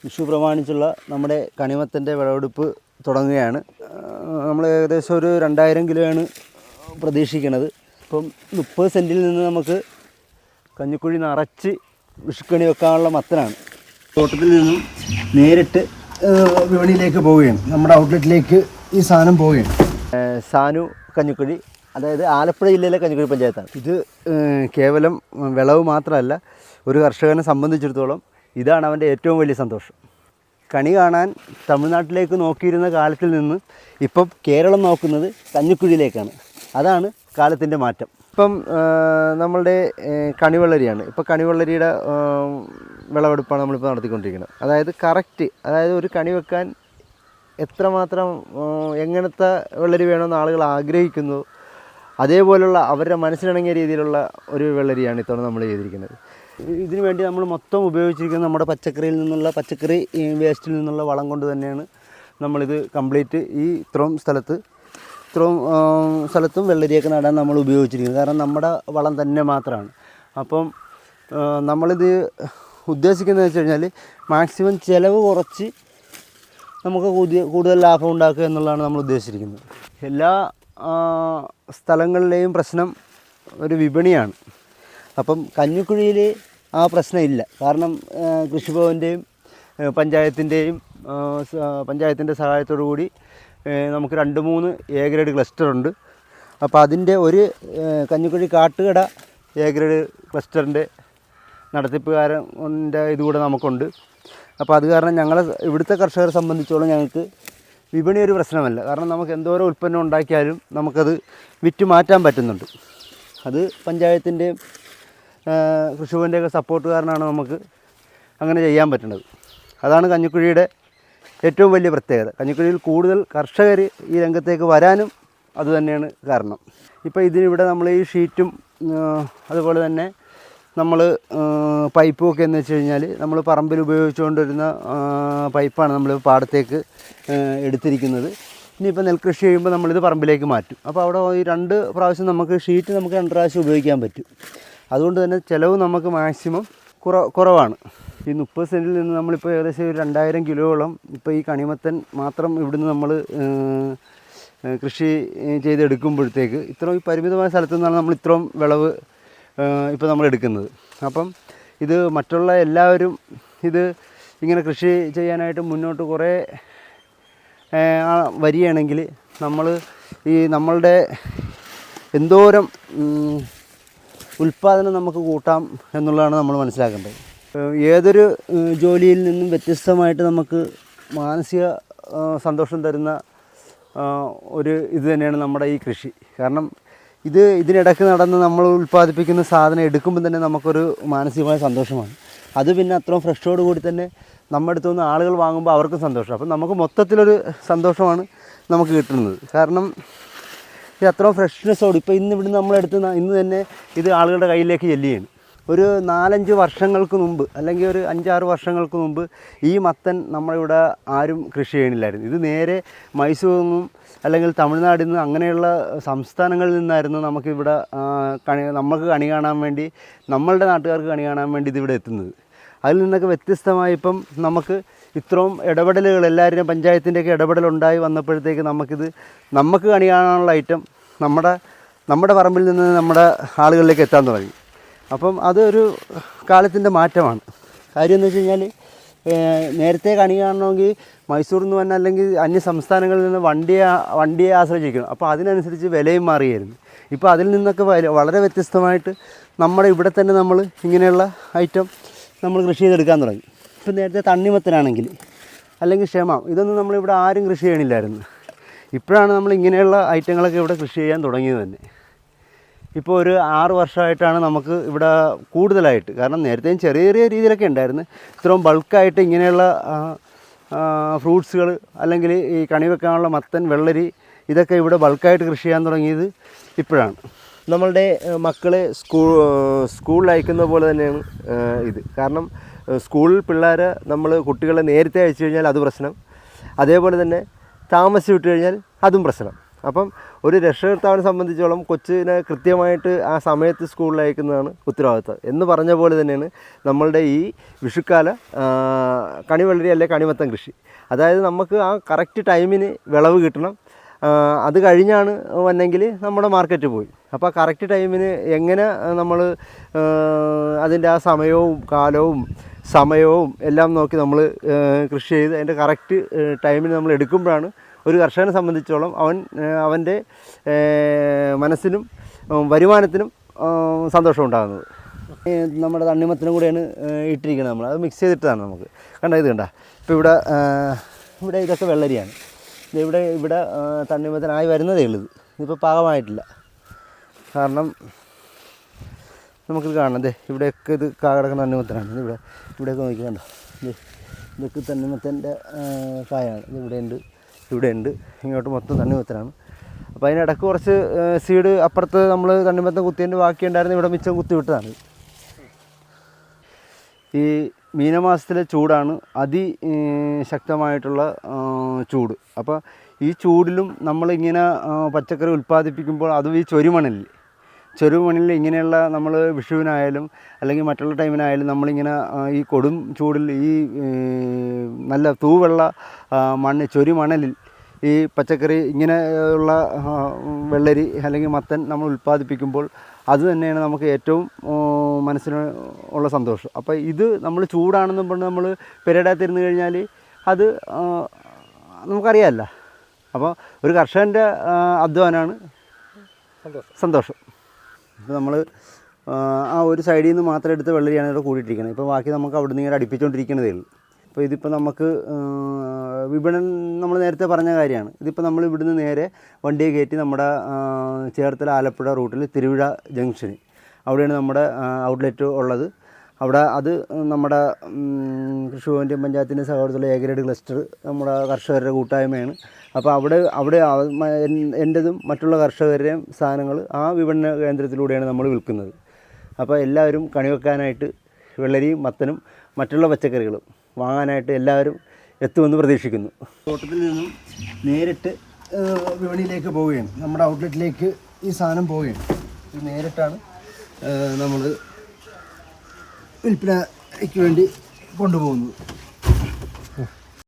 വിഷു പ്രമാണിച്ചുള്ള നമ്മുടെ കണിമത്തൻ്റെ വിളവെടുപ്പ് തുടങ്ങുകയാണ്. നമ്മൾ ഏകദേശം ഒരു 2000 കിലോയാണ് പ്രതീക്ഷിക്കുന്നത്. ഇപ്പം 30 സെൻറ്റിൽ നിന്ന് നമുക്ക് കഞ്ഞിക്കുഴി നിറച്ച് വിഷുക്കണി വെക്കാനുള്ള മത്തനാണ്. തോട്ടത്തിൽ നിന്നും നേരിട്ട് വിപണിയിലേക്ക് പോവുകയാണ്. നമ്മുടെ ഔട്ട്ലെറ്റിലേക്ക് ഈ സാധനം പോവുകയാണ്. സാനു കഞ്ഞിക്കുഴി, അതായത് ആലപ്പുഴ ജില്ലയിലെ കഞ്ഞിക്കുഴി പഞ്ചായത്താണ്. ഇത് കേവലം വിളവ് മാത്രമല്ല, ഒരു കർഷകനെ സംബന്ധിച്ചിടത്തോളം ഇതാണ് അവൻ്റെ ഏറ്റവും വലിയ സന്തോഷം. കണി കാണാൻ തമിഴ്നാട്ടിലേക്ക് നോക്കിയിരുന്ന കാലത്തിൽ നിന്ന് ഇപ്പം കേരളം നോക്കുന്നത് കഞ്ഞിക്കുഴിയിലേക്കാണ്. അതാണ് കാലത്തിൻ്റെ മാറ്റം. ഇപ്പം നമ്മളുടെ കണിവെള്ളരിയാണ്. ഇപ്പോൾ കണിവെള്ളരിയുടെ വിളവെടുപ്പാണ് നമ്മളിപ്പോൾ നടത്തിക്കൊണ്ടിരിക്കുന്നത്. അതായത് കറക്റ്റ്, അതായത് ഒരു കണി വെക്കാൻ എത്രമാത്രം എങ്ങനത്തെ വെള്ളരി വേണമെന്ന് ആളുകൾ ആഗ്രഹിക്കുന്നു അതേപോലുള്ള അവരുടെ മനസ്സിലിണങ്ങിയ രീതിയിലുള്ള ഒരു വെള്ളരിയാണ് ഇത്തവണ നമ്മൾ ചെയ്തിരിക്കുന്നത്. ഇതിനു വേണ്ടി നമ്മൾ മൊത്തം ഉപയോഗിച്ചിരിക്കുന്നത് നമ്മുടെ പച്ചക്കറിയിൽ നിന്നുള്ള പച്ചക്കറി വേസ്റ്റിൽ നിന്നുള്ള വളം കൊണ്ട് തന്നെയാണ് നമ്മളിത് കംപ്ലീറ്റ് ഈ ഇത്രയും സ്ഥലത്തും വെള്ളരിയൊക്കെ നടാൻ നമ്മൾ ഉപയോഗിച്ചിരിക്കുന്നത്. കാരണം നമ്മുടെ വളം തന്നെ മാത്രമാണ്. അപ്പം നമ്മളിത് ഉദ്ദേശിക്കുന്നത് വെച്ച് കഴിഞ്ഞാൽ മാക്സിമം ചിലവ് കുറച്ച് നമുക്ക് കൂടുതൽ ലാഭം ഉണ്ടാക്കുക എന്നുള്ളതാണ് നമ്മൾ ഉദ്ദേശിച്ചിരിക്കുന്നത്. എല്ലാ സ്ഥലങ്ങളിലെയും പ്രശ്നം ഒരു വിപണിയാണ്. അപ്പം കഞ്ഞിക്കുഴിയിൽ ആ പ്രശ്നമില്ല. കാരണം കൃഷിഭവൻ്റെയും പഞ്ചായത്തിൻ്റെ സഹായത്തോടു കൂടി നമുക്ക് 2-3 എ ഗ്രേഡ് ക്ലസ്റ്ററുണ്ട്. അപ്പോൾ അതിൻ്റെ ഒരു കഞ്ഞിക്കുഴി കാട്ടുകട എ ഗ്രേഡ് ക്ലസ്റ്ററിൻ്റെ നടത്തിപ്പുകാരൻ്റെ ഇതുകൂടെ നമുക്കുണ്ട്. അപ്പോൾ അത് കാരണം ഇവിടുത്തെ കർഷകരെ സംബന്ധിച്ചോളം ഞങ്ങൾക്ക് വിപണി ഒരു പ്രശ്നമല്ല. കാരണം നമുക്ക് എന്തോരം ഉൽപ്പന്നം ഉണ്ടാക്കിയാലും നമുക്കത് വിറ്റ് മാറ്റാൻ പറ്റുന്നുണ്ട്. അത് പഞ്ചായത്തിൻ്റെയും കൃഷിഭവൻ്റെയൊക്കെ സപ്പോർട്ട് കാരണമാണ് നമുക്ക് അങ്ങനെ ചെയ്യാൻ പറ്റുന്നത്. അതാണ് കഞ്ഞിക്കുഴിയുടെ ഏറ്റവും വലിയ പ്രത്യേകത. കഞ്ഞിക്കുഴിയിൽ കൂടുതൽ കർഷകർ ഈ രംഗത്തേക്ക് വരാനും അതുതന്നെയാണ് കാരണം. ഇപ്പോൾ ഇതിനിവിടെ നമ്മൾ ഈ ഷീറ്റും അതുപോലെ തന്നെ നമ്മൾ പൈപ്പും ഒക്കെ എന്ന് വെച്ച് കഴിഞ്ഞാൽ നമ്മൾ പറമ്പിൽ ഉപയോഗിച്ചുകൊണ്ടിരുന്ന പൈപ്പാണ് നമ്മൾ പാടത്തേക്ക് എടുത്തിരിക്കുന്നത്. ഇനിയിപ്പോൾ നെൽകൃഷി ചെയ്യുമ്പോൾ നമ്മളിത് പറമ്പിലേക്ക് മാറ്റും. അപ്പോൾ അവിടെ ഈ 2 പ്രാവശ്യം നമുക്ക് ഷീറ്റ് നമുക്ക് 2 പ്രാവശ്യം ഉപയോഗിക്കാൻ പറ്റും. അതുകൊണ്ട് തന്നെ ചിലവ് നമുക്ക് മാക്സിമം കുറവാണ്. ഈ 30 സെൻറ്റിൽ നിന്ന് നമ്മളിപ്പോൾ ഏകദേശം ഒരു 2000 കിലോയോളം ഇപ്പോൾ ഈ കണിമത്തൻ മാത്രം ഇവിടുന്ന് നമ്മൾ കൃഷി ചെയ്തെടുക്കുമ്പോഴത്തേക്ക് ഇത്രയും പരിമിതമായ സ്ഥലത്തു നിന്നാണ് നമ്മൾ ഇത്രയും വിളവ് ഇപ്പോൾ നമ്മൾ എടുക്കുന്നത്. അപ്പം ഇത് മറ്റുള്ള എല്ലാവരും ഇത് ഇങ്ങനെ കൃഷി ചെയ്യാനായിട്ട് മുന്നോട്ട് കുറേ വരികയാണെങ്കിൽ നമ്മളുടെ എന്തോരം ഉൽപ്പാദനം നമുക്ക് കൂട്ടാം എന്നുള്ളതാണ് നമ്മൾ മനസ്സിലാക്കേണ്ടത്. ഏതൊരു ജോലിയിൽ നിന്നും വ്യത്യസ്തമായിട്ട് നമുക്ക് മാനസിക സന്തോഷം തരുന്ന ഒരു ഇത് തന്നെയാണ് നമ്മുടെ ഈ കൃഷി. കാരണം ഇതിനിടയ്ക്ക് നടന്ന് നമ്മൾ ഉൽപ്പാദിപ്പിക്കുന്ന സാധനം എടുക്കുമ്പോൾ തന്നെ നമുക്കൊരു മാനസികമായ സന്തോഷമാണ്. അത് പിന്നെ അത്രയും ഫ്രഷോട് കൂടി തന്നെ നമ്മുടെ അടുത്ത് നിന്ന് ആളുകൾ വാങ്ങുമ്പോൾ അവർക്കും സന്തോഷം. അപ്പം നമുക്ക് മൊത്തത്തിലൊരു സന്തോഷമാണ് നമുക്ക് കിട്ടുന്നത്. കാരണം ഇത് അത്രയും ഫ്രഷ്നെസ്സോട് ഇപ്പോൾ ഇവിടുന്ന് നമ്മളെടുത്ത് ഇന്ന് തന്നെ ഇത് ആളുകളുടെ കയ്യിലേക്ക് ചെല്ലുകയാണ്. ഒരു 4-5 വർഷങ്ങൾക്ക് മുമ്പ് അല്ലെങ്കിൽ ഒരു 5-6 വർഷങ്ങൾക്ക് മുമ്പ് ഈ മത്തൻ നമ്മളിവിടെ ആരും കൃഷി ചെയ്യണില്ലായിരുന്നു. ഇത് നേരെ മൈസൂരിൽ നിന്നും അല്ലെങ്കിൽ തമിഴ്നാടിൽ നിന്ന് അങ്ങനെയുള്ള സംസ്ഥാനങ്ങളിൽ നിന്നായിരുന്നു നമുക്കിവിടെ നമുക്ക് കണി കാണാൻ വേണ്ടി, നമ്മളുടെ നാട്ടുകാർക്ക് കണി കാണാൻ വേണ്ടി ഇതിവിടെ എത്തുന്നത്. അതിൽ നിന്നൊക്കെ വ്യത്യസ്തമായി ഇപ്പം നമുക്ക് ഇത്രയും ഇടപെടലുകൾ എല്ലാവരുടെയും പഞ്ചായത്തിൻ്റെയൊക്കെ ഇടപെടലുണ്ടായി വന്നപ്പോഴത്തേക്ക് നമുക്ക് കണി കാണാനുള്ള ഐറ്റം നമ്മുടെ പറമ്പിൽ നിന്ന് നമ്മുടെ ആളുകളിലേക്ക് എത്താൻ തുടങ്ങി. അപ്പം അതൊരു കാലത്തിൻ്റെ മാറ്റമാണ്. കാര്യം എന്ന് വെച്ച് കഴിഞ്ഞാൽ നേരത്തെ കണി കാണണമെങ്കിൽ മൈസൂരിൽ നിന്ന് വന്ന അല്ലെങ്കിൽ അന്യ സംസ്ഥാനങ്ങളിൽ നിന്ന് വണ്ടിയെ ആശ്രയിച്ചിരിക്കണം. അപ്പോൾ അതിനനുസരിച്ച് വിലയും മാറിയായിരുന്നു. ഇപ്പോൾ അതിൽ നിന്നൊക്കെ വളരെ വ്യത്യസ്തമായിട്ട് നമ്മുടെ ഇവിടെ തന്നെ നമ്മൾ ഇങ്ങനെയുള്ള ഐറ്റം നമ്മൾ കൃഷി ചെയ്തെടുക്കാൻ തുടങ്ങി. ഇപ്പം നേരത്തെ തണ്ണിമത്തനാണെങ്കിൽ അല്ലെങ്കിൽ ക്ഷമ, ഇതൊന്നും നമ്മളിവിടെ ആരും കൃഷി ചെയ്യണില്ലായിരുന്നു. ഇപ്പോഴാണ് നമ്മൾ ഇങ്ങനെയുള്ള ഐറ്റങ്ങളൊക്കെ ഇവിടെ കൃഷി ചെയ്യാൻ തുടങ്ങിയത് തന്നെ. ഇപ്പോൾ ഒരു 6 വർഷമായിട്ടാണ് നമുക്ക് ഇവിടെ കൂടുതലായിട്ട്, കാരണം നേരത്തെയും ചെറിയ ചെറിയ രീതിയിലൊക്കെ ഉണ്ടായിരുന്നു. ഇത്രയും ബൾക്കായിട്ട് ഇങ്ങനെയുള്ള ഫ്രൂട്ട്സുകൾ അല്ലെങ്കിൽ ഈ കണി വെക്കാനുള്ള മത്തൻ, വെള്ളരി ഇതൊക്കെ ഇവിടെ ബൾക്കായിട്ട് കൃഷി ചെയ്യാൻ തുടങ്ങിയത് ഇപ്പോഴാണ്. നമ്മളുടെ മക്കളെ സ്കൂളിൽ അയക്കുന്ന പോലെ തന്നെയാണ് ഇത്. കാരണം സ്കൂളിൽ കുട്ടികളെ നേരത്തെ അയച്ചു കഴിഞ്ഞാൽ അത് പ്രശ്നം, അതേപോലെ തന്നെ താമസിച്ച് വിട്ട് കഴിഞ്ഞാൽ അതും പ്രശ്നം. അപ്പം ഒരു രക്ഷകർത്താവിനെ സംബന്ധിച്ചോളം കൊച്ചിനെ കൃത്യമായിട്ട് ആ സമയത്ത് സ്കൂളിൽ അയക്കുന്നതാണ് ഉത്തരവാദിത്തം. എന്ന് പറഞ്ഞ പോലെ തന്നെയാണ് നമ്മളുടെ ഈ വിഷുക്കാല കണിവെള്ളരി അല്ലെ കണിമത്തം കൃഷി. അതായത് നമുക്ക് ആ കറക്റ്റ് ടൈമിന് വിളവ് കിട്ടണം. അത് കഴിഞ്ഞാണ് വന്നെങ്കിൽ നമ്മുടെ മാർക്കറ്റ് പോയി. അപ്പോൾ ആ കറക്റ്റ് ടൈമിന് എങ്ങനെ നമ്മൾ അതിൻ്റെ ആ സമയവും കാലവും സമയവും എല്ലാം നോക്കി നമ്മൾ കൃഷി ചെയ്ത് അതിൻ്റെ കറക്റ്റ് ടൈമിന് നമ്മൾ എടുക്കുമ്പോഴാണ് ഒരു കർഷകനെ സംബന്ധിച്ചോളം അവൻ്റെ മനസ്സിനും വരുമാനത്തിനും സന്തോഷം ഉണ്ടാകുന്നത്. നമ്മുടെ തണ്ണിമത്തനും കൂടെയാണ് ഇട്ടിരിക്കുന്നത്. നമ്മൾ അത് മിക്സ് ചെയ്തിട്ടതാണ് നമുക്ക്. കണ്ട ഇത് കണ്ട, ഇപ്പോൾ ഇവിടെ ഇതൊക്കെ വെള്ളരിയാണ്. ഇവിടെ തണ്ണിമത്തനായി വരുന്നതേ ഉള്ളത്. ഇതിപ്പോൾ പാകമായിട്ടില്ല. കാരണം നമുക്കിത് കാണണം. ഇവിടെയൊക്കെ ഇത് കിടക്കുന്ന തണ്ണിമത്തനാണ്. ഇവിടെയൊക്കെ നോക്കി കണ്ടോ, ഇതൊക്കെ തണ്ണിമത്തൻ്റെ കായാണ്. ഇവിടെ ഉണ്ട് ഇങ്ങോട്ട് മൊത്തം തണ്ണിമത്തനാണ്. അപ്പോൾ അതിനിടയ്ക്ക് കുറച്ച് സീഡ് അപ്പുറത്ത് നമ്മൾ തണ്ണിമത്തം കുത്തിയതിൻ്റെ ബാക്കിയുണ്ടായിരുന്നു. ഇവിടെ മിച്ചം കുത്തി വിട്ടതാണ്. ഈ മീനമാസത്തിലെ ചൂടാണ് അതിശക്തമായിട്ടുള്ള ചൂട്. അപ്പോൾ ഈ ചൂടിലും നമ്മളിങ്ങനെ പച്ചക്കറി ഉൽപ്പാദിപ്പിക്കുമ്പോൾ അതും ഈ ചൊരുമണിൽ ഇങ്ങനെയുള്ള നമ്മൾ വിഷുവിനായാലും അല്ലെങ്കിൽ മറ്റുള്ള ടൈമിനായാലും നമ്മളിങ്ങനെ ഈ കൊടും ചൂടിൽ ഈ നല്ല തൂവെള്ള ചൊരുമണലിൽ ഈ പച്ചക്കറി ഇങ്ങനെയുള്ള വെള്ളരി അല്ലെങ്കിൽ മത്തൻ നമ്മൾ ഉൽപ്പാദിപ്പിക്കുമ്പോൾ അത് തന്നെയാണ് നമുക്ക് ഏറ്റവും മനസ്സിന് ഉള്ള സന്തോഷം. അപ്പോൾ ഇത് നമ്മൾ ചൂടാണെന്നും പറഞ്ഞ് നമ്മൾ പെരടാത്തിരുന്ന് കഴിഞ്ഞാൽ അത് നമുക്കറിയാമല്ല. അപ്പോൾ ഒരു കർഷകൻ്റെ അധ്വാനമാണ് സന്തോഷം. ഇപ്പോൾ നമ്മൾ ആ ഒരു സൈഡിൽ നിന്ന് മാത്രം എടുത്ത് വെള്ളരിയാണ് ഇവിടെ കൂടിയിട്ടിരിക്കുന്നത്. ഇപ്പോൾ ബാക്കി നമുക്ക് അവിടെ നിന്ന് ഇങ്ങനെ അടുപ്പിച്ചുകൊണ്ടിരിക്കുന്നതേ ഉള്ളൂ. അപ്പോൾ ഇതിപ്പോൾ നമുക്ക് വിപണനം നമ്മൾ നേരത്തെ പറഞ്ഞ കാര്യമാണ്. ഇതിപ്പോൾ നമ്മൾ ഇവിടുന്ന് നേരെ വണ്ടിയെ കയറ്റി നമ്മുടെ ചേർത്തല ആലപ്പുഴ റൂട്ടിൽ തിരുവിഴ ജംഗ്ഷന് അവിടെയാണ് നമ്മുടെ ഔട്ട്ലെറ്റ് ഉള്ളത്. അവിടെ അത് നമ്മുടെ കൃഷിഭവൻ്റെയും പഞ്ചായത്തിൻ്റെ സഹകരണത്തിലുള്ള എ ഗ്രേഡ് ക്ലസ്റ്റർ നമ്മുടെ കർഷകരുടെ കൂട്ടായ്മയാണ്. അപ്പോൾ അവിടെ എൻ്റെതും മറ്റുള്ള കർഷകരുടെയും സാധനങ്ങൾ ആ വിപണന കേന്ദ്രത്തിലൂടെയാണ് നമ്മൾ വിൽക്കുന്നത്. അപ്പോൾ എല്ലാവരും കണിവെക്കാനായിട്ട് വെള്ളരിയും മത്തനും മറ്റുള്ള പച്ചക്കറികളും വാങ്ങാനായിട്ട് എല്ലാവരും എത്തുമെന്ന് പ്രതീക്ഷിക്കുന്നു. തോട്ടത്തിൽ നിന്നും നേരിട്ട് വിപണിയിലേക്ക് പോവുകയാണ്. നമ്മുടെ ഔട്ട്ലെറ്റിലേക്ക് ഈ സാധനം പോവുകയാണ്. ഇത് നേരിട്ടാണ് നമ്മൾ വിൽപ്പനയ്ക്ക് വേണ്ടി കൊണ്ടുപോകുന്നത്.